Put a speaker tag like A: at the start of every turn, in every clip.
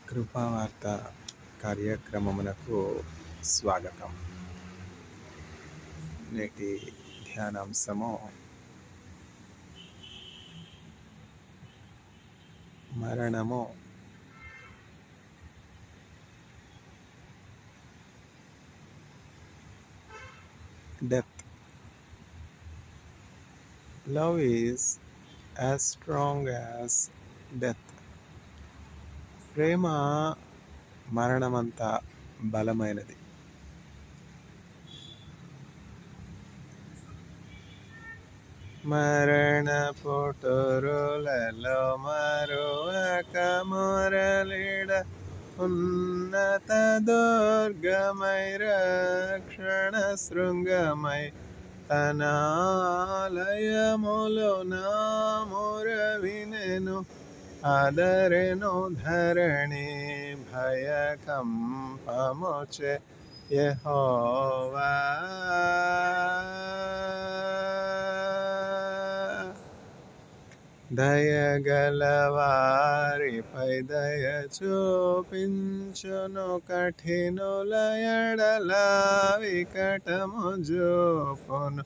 A: కృపావార్త కార్యక్రమమునకు స్వాగతం. నేటి ధ్యానాంశము మరణము death. Love is as strong as death. ప్రేమ మరణమంత బలమైనది. మరణ పుటరులలో మరువక మురళిడ ఉన్నత దుర్గమై రక్షణ శృంగమై తనాలయములో నా మొర వినెను. ఆదరెను ధరణి భయకంపముచే యెహోవా. దయగలవారిపై దయ చూపించును, కఠినుల ఎడల వికటము చూపును.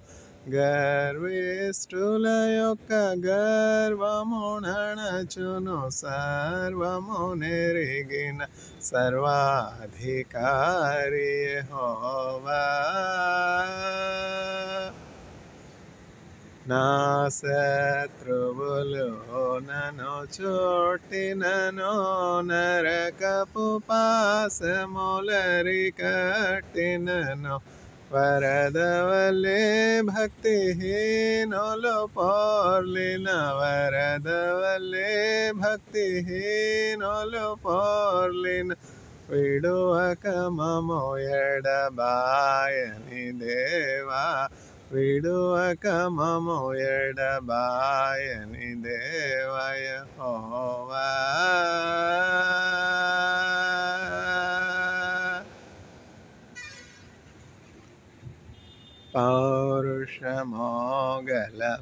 A: గర్విష్ఠుల యొక్క గర్వమునణచును, సర్వము నెరిగిన సర్వాధికారి యెహోవా. నా శత్రువులు నన్ను చుట్టినను, నరకపు పాశములరి కట్టినను. వరదవలే భక్తిహీనులు పోర్లిన, వరదవలే భక్తిహీనులు పోర్లిన. విడువక మము ఎడబాయని దేవా, విడువక మము ఎడబాయని దేవా యెహోవా. పౌరుషమోగల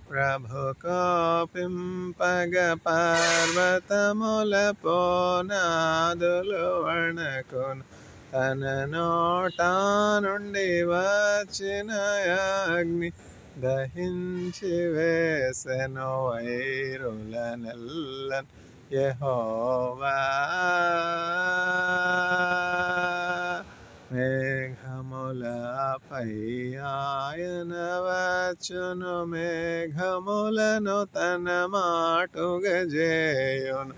A: ప్రభు కోపింపగ, పర్వతముల పోనాదులు వణకును. తన నోటా నుండి వచ్చిన అగ్ని దహించి వేసెను వైరులనెల్లన్ యెహోవా. మేఘములపై ఆయన వచ్చును, మేఘములను తన మాటుగా చేయును.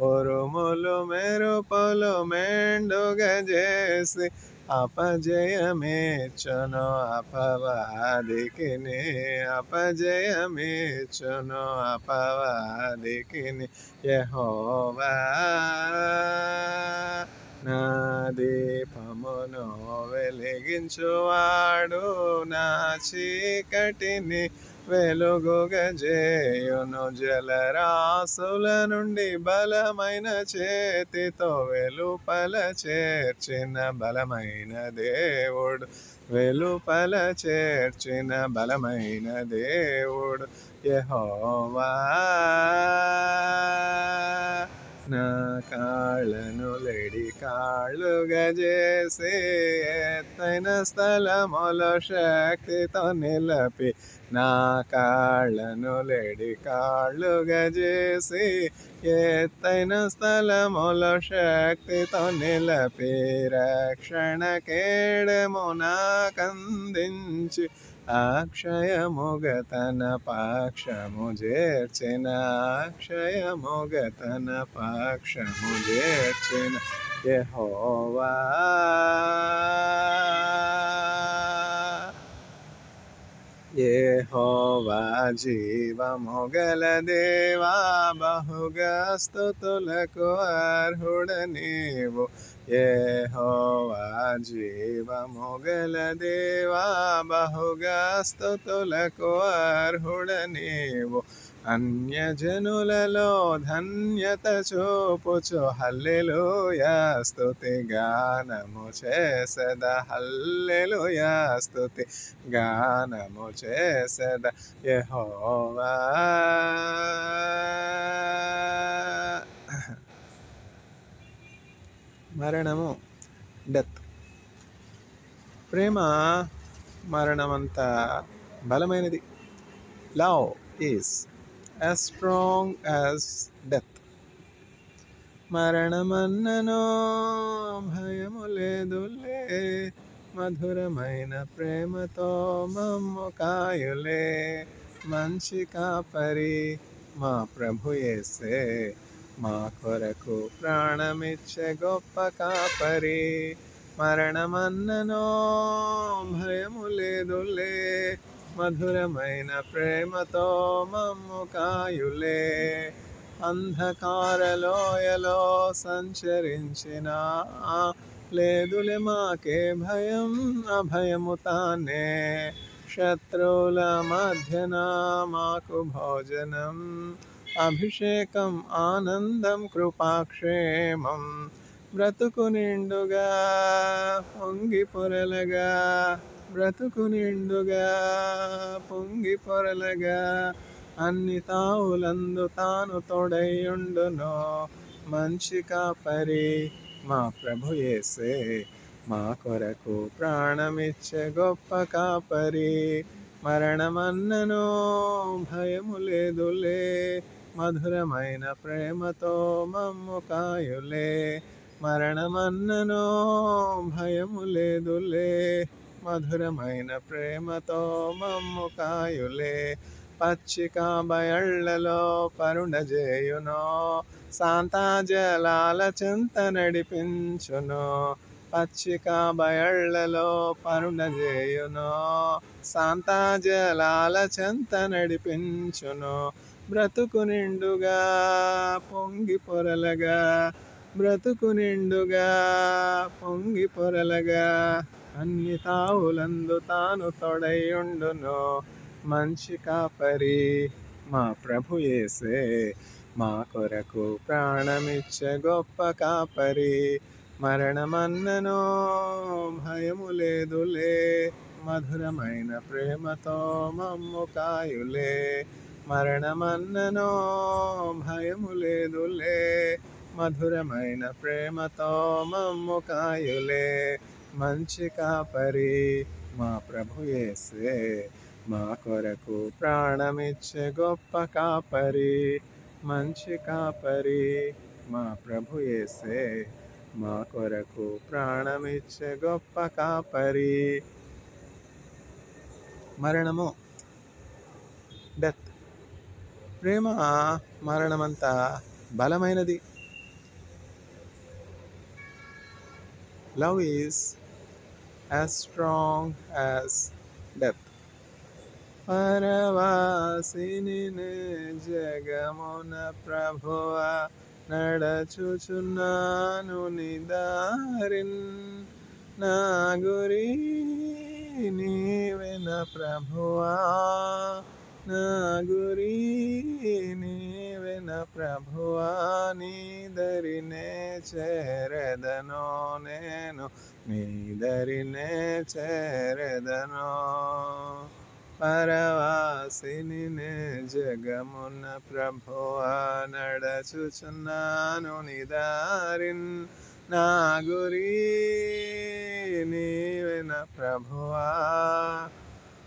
A: ఉరుములు మెరుపులు మెండుగా చేసి అపజయమేచును అపవాదికిని, అపజయమేచును అపవాదికిని యెహోవా. నా దీపమును వెలిగించువాడు నా చీకటిని వెలుగుగా చేయును. జలరాశుల నుండి బలమైన చేతితో వెలుపల చేర్చిన బలమైన దేవుడు, వెలుపల చేర్చిన బలమైన దేవుడు యెహోవా. నా కాళ్ళను లెడి కాళ్ళుగా చేసి ఎత్తైన స్థలములో శక్తితో నిలపి, నా కాళ్ళను లెడి కాళ్ళుగా చేసి ఎత్తైన స్థలములో శక్తితో నిలపి, రక్షణ కేడము నాకందించి అక్షయముగ తన పక్షము చేర్చిన, అక్షయముగ తన పక్షము చేర్చిన యెహోవా. యెహోవా జీవముగల దేవా, బహుగా స్తుతులకు అర్హుడ నీవు. యెహోవా జీవముగల దేవా, బహుగా స్తుతులకు అర్హుడ నీవు. అన్యజనులలో ధన్యత చూపుచు హల్లెలూయా స్తుతి గానము చేసెద, హల్లెలూయా స్తుతి గానము చేసెద యెహోవా. మరణము, డెత్. ప్రేమ మరణమంత బలమైనది. Love is as strong as death. మరణమన్ననో భయము లేదులే, మధురమైన ప్రేమతో మమ్ము కాయులే. మంచి కాపరి మా ప్రభు యేసే, మా కొరకు ప్రాణమిచ్చే గొప్ప కాపరి. మరణమన్ననో భయము లేదులే, మధురమైన ప్రేమతో మమ్ము కాయులే. అంధకార లోయలో సంచరించిన లేదులే మాకే భయం, అభయము తానే. శత్రువుల మధ్యన మాకు భోజనం, అభిషేకం ఆనందం కృపాక్షేమం. బ్రతుకు నిండుగా పొంగి పొరలగా, బ్రతుకు నిండుగా పొంగి పొరలగా, అన్ని తావులందు తాను తోడైయుండును. మంచి కాపరి మా ప్రభు యేసే, మా కొరకు ప్రాణమిచ్చే గొప్ప కాపరి. మరణమన్ననో భయము లేదులే, మధురమైన ప్రేమతో మమ్ము కాయులే. మరణమన్ననో భయము లేదులే, మధురమైన ప్రేమతో మమ్ము కాయులే. పచ్చిక బయళ్లలో పరుండజేయునో, శాంతా జలాల చెంత నడిపించును. పచ్చిక బయళ్లలో పరుండజేయునో, శాంతా జలాల చెంత నడిపించును. బ్రతుకు నిండుగా పొంగి పొరలగా, బ్రతుకు నిండుగా పొంగి పొరలగా, అన్ని తావులందు తాను తోడైయుండును. మంచి కాపరి మా ప్రభు యేసే, మా కొరకు ప్రాణమిచ్చే గొప్ప కాపరి. మరణమన్ననో భయము లేదులే, మధురమైన ప్రేమతో మమ్ము కాయులే. మరణమన్ననో భయము లేదులే, మధురమైన ప్రేమతో మమ్ము కాయులే. మంచి కాపరి మా ప్రభు యేసే, మా కొరకు ప్రాణమిచ్చే గొప్ప కాపరి. మంచి కాపరి మా ప్రభు యేసే, మా కొరకు ప్రాణమిచ్చే గొప్ప కాపరి. మరణము, డెత్. ప్రేమ మరణమంత బలమైనది. Love is as strong as death. పరవాసిని జగమున ప్రభువా, నడచుచున్నాను నిదారిన్. నా గురి నీవెన ప్రభువా, నా గురి నీవెన ప్రభువా. నీదరినే చేరెదనో నేను, నీదరినే చేరెదనో. పరవాసిని జగమున ప్రభువా, నడచుచున్నాను నిదారిన్. నా గురి నీవెన ప్రభువా.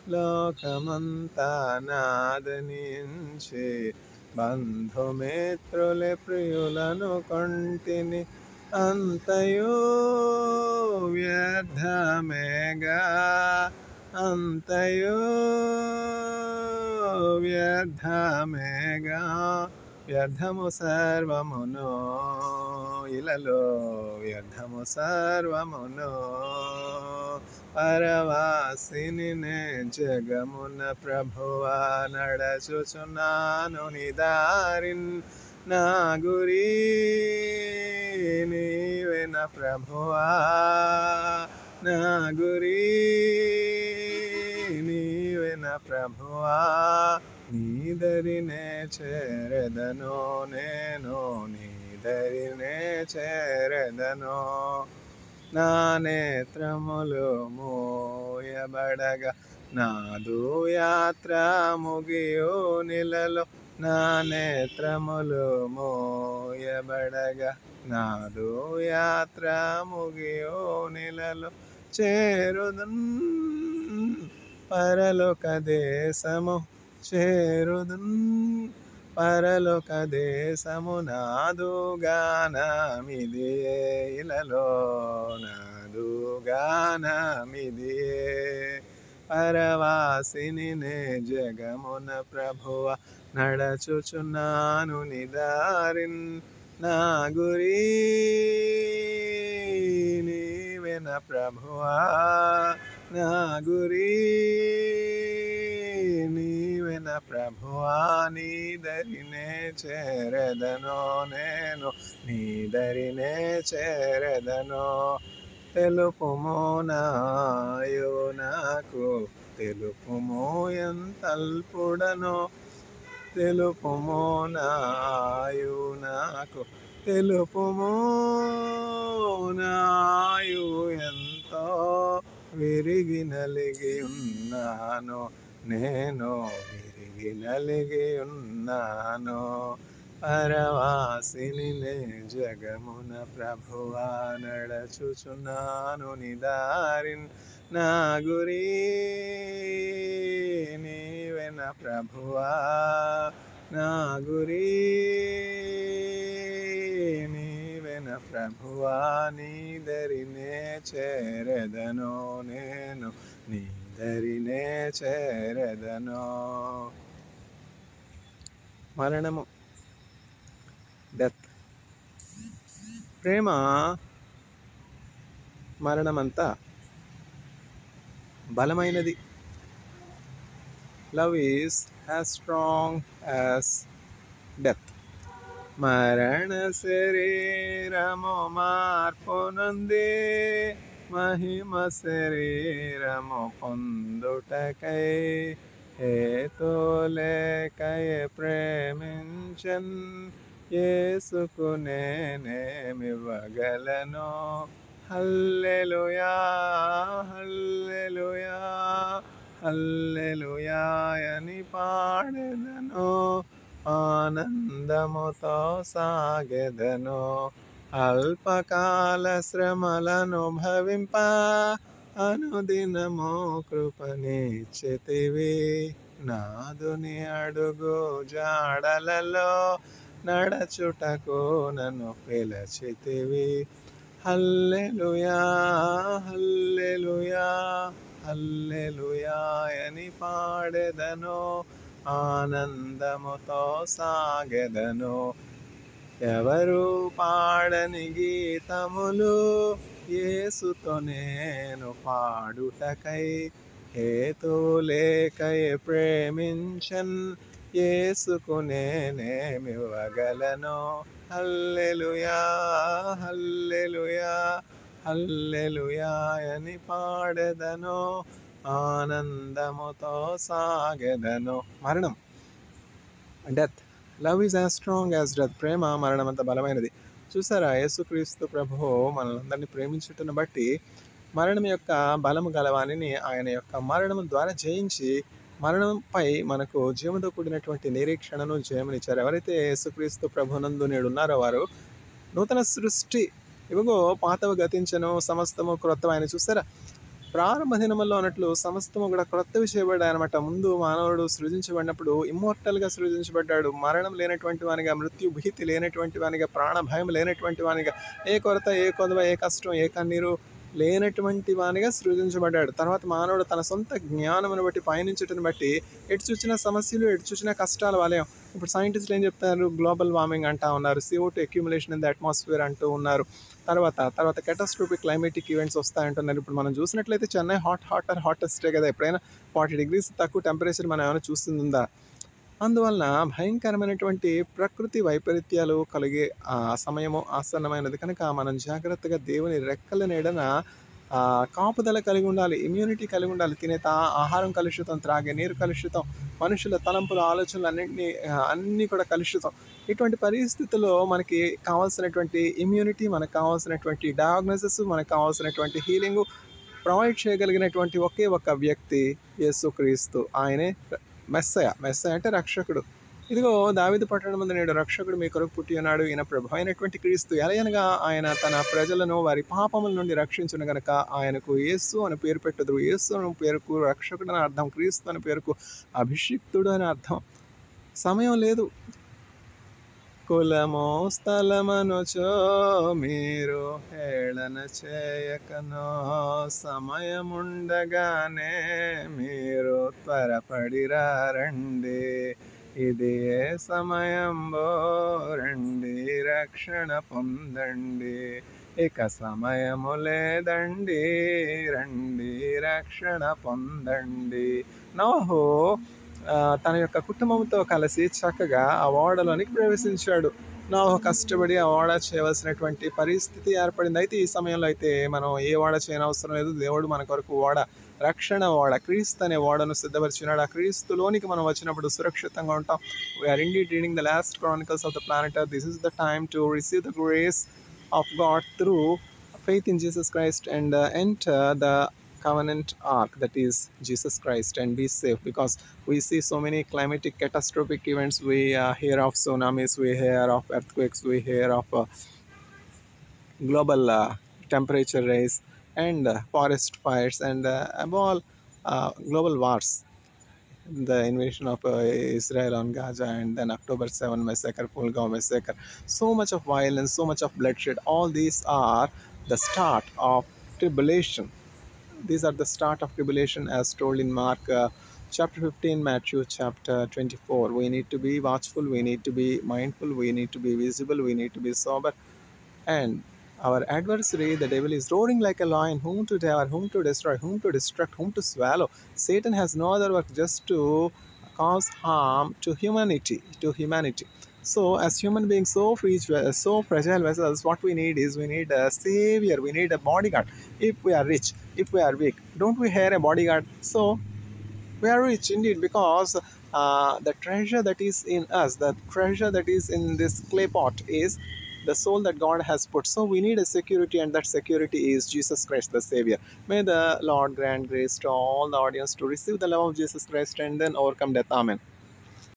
A: లోకమంతా నాదనించి, బంధుమిత్రులే ప్రియులను కొంటిని. అంతయో వ్యర్థమేగా, అంతయో వ్యర్థమేగా. వ్యర్థము సర్వమును ఇలలో, వ్యర్థము సర్వమును. పరవాసిని జగమున ప్రభువా, నడచుచున్నాను నిదారిన్. నా గురి నీవెన ప్రభువా, నా గురి నీవెన ప్రభువా. నీదరినే చేరెదనో నేను, నీదరినే చేరెదనో. నా నేత్రములు మూయబడగా, నాదు యాత్ర ముగియు నిలలో. నా నేత్రములు మోయబడగా నాదు యాత్ర ముగియో నిలలో చేరుదున్ పరలోక దేశము చేరుదున్ పరలోక దేశము నాదు గానమిదియే ఇలలో నాదు గానమిదియే పరవాసిని నే జగమున ప్రభువ నడచుచున్నాను నిదారిన్ నా గురి నీవెన ప్రభువా నా గురి నీవెన ప్రభువా నీ దరినే చేరదనో నేను నీ దరినే చేరదనో తెలుపుమో నాయో నాకు తెలుపుమో ఎంతల్పుడనో తెలుపుమో నాయు నాకు తెలుపుమో నాయు ఎంతో విరిగి నలిగి ఉన్నాను నేను విరిగి నలిగి ఉన్నాను పరవాసిని నే జగమున ప్రభువా నడచుచున్నాను నిదారిన్ నా గురి నీవెన ప్రభువా నా గురి నీవెన ప్రభువా నీ దరినే చేరదనో నేను నీ దరినే చేరదనో మరణము డెత్ ప్రేమ మరణమంతా బలమైనది love is as strong as death మరణ శరీరము మార్పు నంది మహిమ శరీరము పొందుటకై హేతులేకై ప్రేమించన్ యేసుకు నేనేమివ్వగలను హల్లెలూయా హల్లెలూయా హల్లెలూయా అని పాడెదను ఆనందముతో సాగెదను అల్పకాల శ్రమలను భవింప అనుదినము కృపనిచ్చితివి నాదుని అడుగు జాడలలో నడచుటకు నన్ను పిలచితివి హల్లెలూయా హల్లెలూయా హల్లెలూయా అని పాడెదను ఆనందముతో సాగెదను ఎవరు పాడని గీతములు యేసుతో నేను పాడుటకై హేతులేకై ప్రేమించన్ యేసుకు నేనేమివ్వగలను హల్లెలూయా హల్లెలూయా హల్లెలూయా అని పాడెదను ఆనందముతో సాగెదను మరణం death love is as strong as death ప్రేమ మరణం అంత బలమైనది చూసారా యేసుక్రీస్తు ప్రభువు మనల్ని ప్రేమించుటను బట్టి మరణం యొక్క బలము గలవానిని ఆయన యొక్క మరణం ద్వారా జయించి మరణంపై మనకు జీవంతో కూడినటువంటి నిరీక్షణను జయమనిచ్చారు ఎవరైతే యేసుక్రీస్తు ప్రభునందు నేడు ఉన్నారో వారు నూతన సృష్టి ఇవిగో పాతవి గతించను సమస్తము క్రొత్త ఆయన చూసారా ప్రారంభ దినముల్లో అన్నట్లు సమస్తము కూడా క్రొత్తవి చేయబడ్డాయి అనమాట ముందు మానవుడు సృజించబడినప్పుడు ఇమ్మోర్టల్గా సృజించబడ్డాడు మరణం లేనటువంటి వానిగా మృత్యు భీతి లేనటువంటి వానిగా ప్రాణ భయం లేనటువంటి వానిగా ఏ కొరత ఏ కొదవ ఏ కష్టం ఏ కన్నీరు లేనటువంటి వానిగా సృజించబడ్డాడు తర్వాత మానవుడు తన సొంత జ్ఞానమును బట్టి పయనించటను బట్టి ఎటు చూసిన సమస్యలు ఎటు చూసిన కష్టాల వలయం ఇప్పుడు సైంటిస్టులు ఏం చెప్తారు గ్లోబల్ వార్మింగ్ అంటూ ఉన్నారు CO2 accumulation in the atmosphere అంటూ ఉన్నారు తర్వాత కెటాస్ట్రోఫిక్ క్లైమేటిక్ ఈవెంట్స్ వస్తాయంటున్నారు ఇప్పుడు మనం చూసినట్లయితే చెన్నై హాటెస్టే కదా ఎప్పుడైనా 40 degrees తక్కువ టెంపరేచర్ మనం ఏమైనా చూస్తుందా అందువలన భయంకరమైనటువంటి ప్రకృతి వైపరీత్యాలు కలిగే సమయము ఆసన్నమైనది కనుక మనం జాగ్రత్తగా దేవుని రెక్కల నీడన కాపుదల కలిగి ఉండాలి ఇమ్యూనిటీ కలిగి ఉండాలి తినే ఆహారం కలుషితం త్రాగే నీరు కలుషితం మనుషుల తలంపులు ఆలోచనలు అన్నీ కూడా కలుషితం ఇటువంటి పరిస్థితుల్లో మనకి కావాల్సినటువంటి ఇమ్యూనిటీ మనకు కావాల్సినటువంటి డయాగ్నోసిస్ మనకు కావాల్సినటువంటి హీలింగ్ ప్రొవైడ్ చేయగలిగినటువంటి ఒకే ఒక వ్యక్తి యేసుక్రీస్తు ఆయనే మెస్సయ అంటే రక్షకుడు ఇదిగో దావీదు పట్టణమందు నేడు రక్షకుడు మీ కొరకు పుట్టి ఉన్నాడు, ఈయన ప్రభు అయినటువంటి క్రీస్తు. ఎలయనగా ఆయన తన ప్రజలను వారి పాపముల నుండి రక్షించును గనక ఆయనకు యేసు అని పేరు పెట్టుదురు. యేసు అని పేరుకు రక్షకుడు అని అర్థం, క్రీస్తు అని పేరుకు అభిషిక్తుడు అని అర్థం. సమయం లేదు. కులమో స్థలమనుచో మీరు హేళన చేయకనో, సమయముండగానే మీరు త్వరపడిరా రండి, ఇది ఏ సమయంబో రండి రక్షణ పొందండి, ఇక సమయము లేదండి రండి రక్షణ పొందండి. నోహు తన యొక్క కుటుంబంతో కలిసి చక్కగా ఆ ఓడలోనికి ప్రవేశించాడు. నోహు కష్టపడి ఆ ఓడ చేయవలసినటువంటి పరిస్థితి ఏర్పడింది. అయితే ఈ సమయంలో అయితే మనం ఏ ఓడ చేయనవసరం లేదు. దేవుడు మన కొరకు ఓడ, రక్షణ ఓడ, క్రీస్తు అనే ఓడను సిద్ధపరిచినాడు. ఆ క్రీస్తులోనికి మనం వచ్చినప్పుడు సురక్షితంగా ఉంటాం. We are indeed reading the lost chronicles of the planet earth. This is the time to receive the grace of God through faith in Jesus Christ and enter the covenant ark, that is Jesus Christ, and be safe, because we see so many climatic catastrophic events. We hear of tsunamis, we hear of earthquakes, we hear of global temperature rise and forest fires, and above all global wars, the invasion of Israel on Gaza, and then October 7 massacre, Pulgaon massacre, so much of violence, so much of bloodshed. All these are the start of tribulation. These are the start of tribulation as told in Mark chapter 15, Matthew chapter 24. We need to be watchful, we need to be mindful, we need to be visible, we need to be sober. And our adversary, the devil, is roaring like a lion, whom to devour, whom to destroy, whom to destruct, whom to swallow. Satan has no other work just to cause harm to humanity. So as human beings, so fragile vessels, what we need is, we need a savior, we need a bodyguard. If we are rich, if we are weak, don't we hire a bodyguard? So we are rich indeed, because the treasure that is in us, the treasure that is in this clay pot, is the soul that God has put. So we need a security, and that security is Jesus Christ, the Savior. May the Lord grant grace to all the audience to receive the love of Jesus Christ and then overcome death. Amen.